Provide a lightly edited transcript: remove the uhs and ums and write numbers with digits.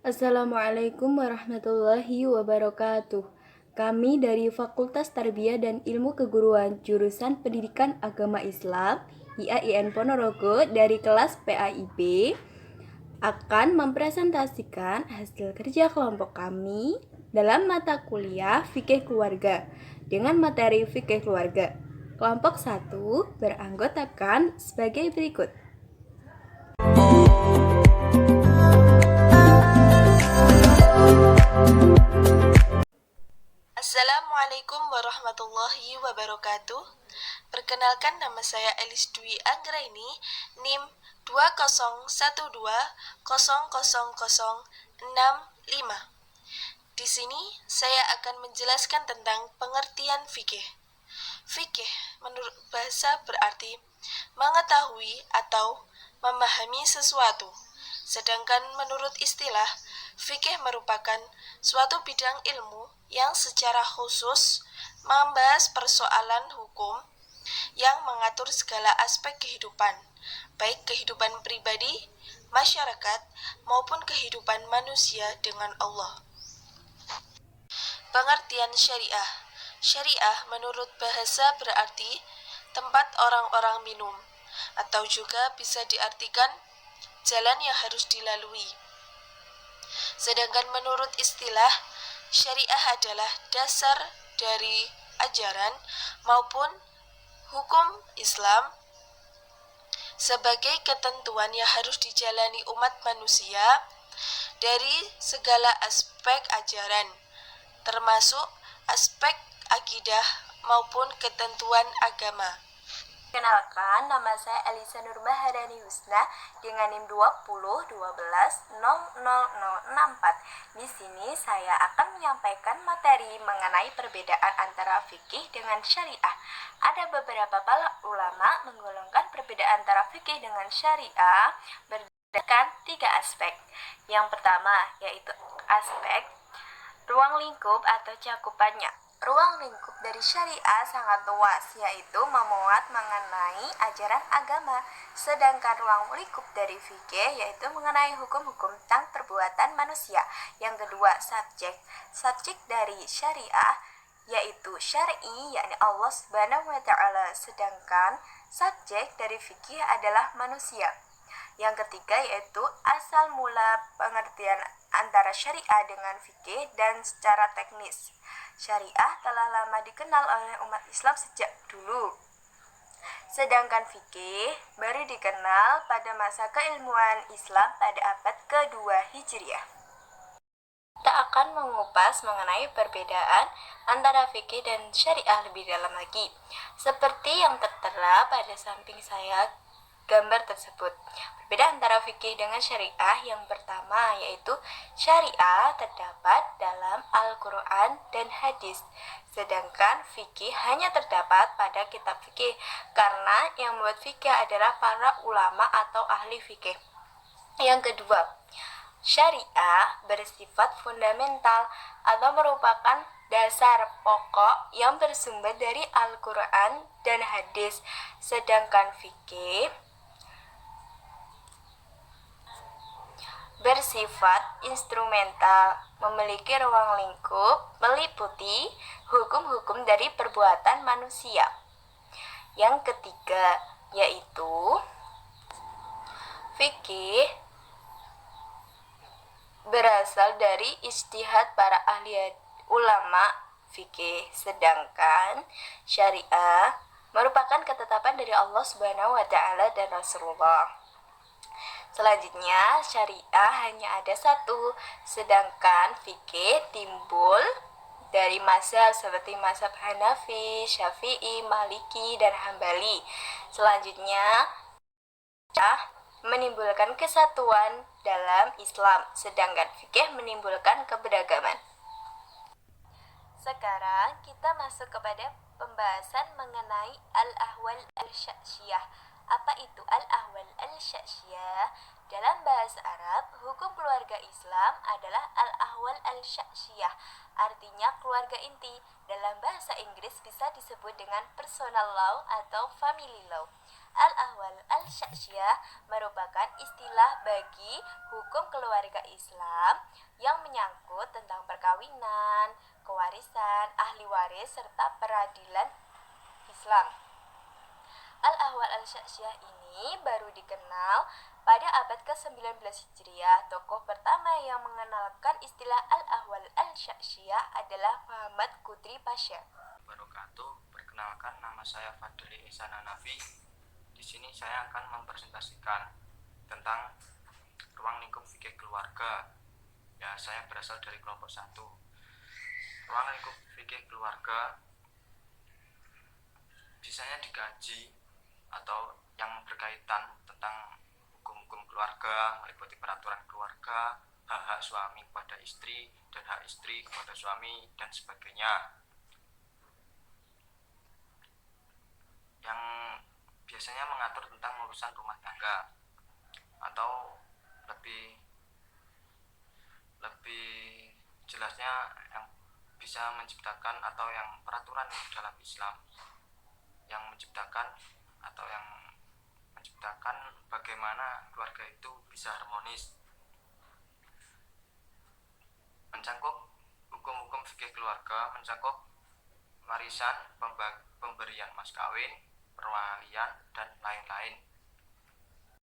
Assalamualaikum warahmatullahi wabarakatuh. Kami dari Fakultas Tarbiyah dan Ilmu Keguruan Jurusan Pendidikan Agama Islam IAIN Ponorogo dari kelas PAIB akan mempresentasikan hasil kerja kelompok kami dalam mata kuliah Fikih Keluarga dengan materi Fikih Keluarga. Kelompok 1 beranggotakan sebagai berikut. Assalamualaikum warahmatullahi wabarakatuh. Perkenalkan, nama saya Elis Dwi Anggraini, NIM 201200065. Di sini saya akan menjelaskan tentang pengertian fikih. Fikih menurut bahasa berarti mengetahui atau memahami sesuatu. Sedangkan menurut istilah, fikih merupakan suatu bidang ilmu yang secara khusus membahas persoalan hukum yang mengatur segala aspek kehidupan, baik kehidupan pribadi, masyarakat, maupun kehidupan manusia dengan Allah. Pengertian syariah. Syariah menurut bahasa berarti tempat orang-orang minum, atau juga bisa diartikan jalan yang harus dilalui. Sedangkan menurut istilah, syariah adalah dasar dari ajaran maupun hukum Islam sebagai ketentuan yang harus dijalani umat manusia dari segala aspek ajaran, termasuk aspek akidah maupun ketentuan agama. Kenalkan, nama saya Elisa Nurmaharani Husna dengan NIM 201200064. Di sini saya akan menyampaikan materi mengenai perbedaan antara fikih dengan syariah. Ada beberapa para ulama menggolongkan perbedaan antara fikih dengan syariah berdasarkan 3 aspek. Yang pertama yaitu aspek ruang lingkup atau cakupannya. Ruang lingkup dari syariah sangat luas, yaitu memuat mengenai ajaran agama. Sedangkan ruang lingkup dari fikih yaitu mengenai hukum-hukum tentang perbuatan manusia. Yang kedua, subjek. Subjek dari syariah yaitu syar'i, yakni Allah Subhanahu wa taala. Sedangkan subjek dari fikih adalah manusia. Yang ketiga yaitu asal mula pengertian antara syariah dengan fikih dan secara teknis. Syariah telah lama dikenal oleh umat Islam sejak dulu. Sedangkan fikih baru dikenal pada masa keilmuan Islam pada abad kedua Hijriah. Kita akan mengupas mengenai perbedaan antara fikih dan syariah lebih dalam lagi. Seperti yang tertera pada samping saya gambar tersebut. Berbeda antara fikih dengan syariah yang pertama yaitu syariah terdapat dalam Al-Quran dan hadis, sedangkan fikih hanya terdapat pada kitab fikih karena yang membuat fikih adalah para ulama atau ahli fikih. Yang kedua, syariah bersifat fundamental atau merupakan dasar pokok yang bersumber dari Al-Quran dan hadis, sedangkan fikih bersifat instrumental, memiliki ruang lingkup, meliputi hukum-hukum dari perbuatan manusia. Yang ketiga yaitu fikih berasal dari ijtihad para ahli ulama fikih, sedangkan syariah merupakan ketetapan dari Allah Subhanahu wa taala dan Rasulullah. Selanjutnya, syariah hanya ada satu, sedangkan fikih timbul dari mazhab seperti mazhab Hanafi, Syafi'i, Maliki, dan Hambali. Selanjutnya, menimbulkan kesatuan dalam Islam, sedangkan fikih menimbulkan keberagaman. Sekarang kita masuk kepada pembahasan mengenai al-ahwal al-syaksiyah Apa itu al-ahwal al-syaksiyah? Dalam bahasa Arab, hukum keluarga Islam adalah al-ahwal al-syaksiyah, artinya keluarga inti. Dalam bahasa Inggris bisa disebut dengan personal law atau family law. Al-ahwal al-syaksiyah merupakan istilah bagi hukum keluarga Islam yang menyangkut tentang perkawinan, kewarisan, ahli waris, serta peradilan Islam. Al-ahwal al-syaksiyah ini baru dikenal pada abad ke-19 Hijriah. Tokoh pertama yang mengenalkan istilah al-ahwal al-syaksiyah adalah Muhammad Qutri Pasha. Wabarakatuh. Perkenalkan, nama saya Fadli Ihsan Hanafi. Di sini saya akan mempresentasikan tentang ruang lingkup fikih keluarga. Ya, saya berasal dari kelompok 1. Ruang lingkup fikih keluarga biasanya dikaji atau yang berkaitan tentang hukum-hukum keluarga, meliputi peraturan keluarga, hak-hak suami kepada istri, dan hak istri kepada suami, dan sebagainya. Yang biasanya mengatur tentang urusan rumah tangga, atau lebih jelasnya yang bisa menciptakan atau yang peraturan dalam Islam yang menciptakan bagaimana keluarga itu bisa harmonis. Mencangkup hukum-hukum fikih keluarga, mencangkup warisan, pemberian mas kawin, perwalian, dan lain-lain.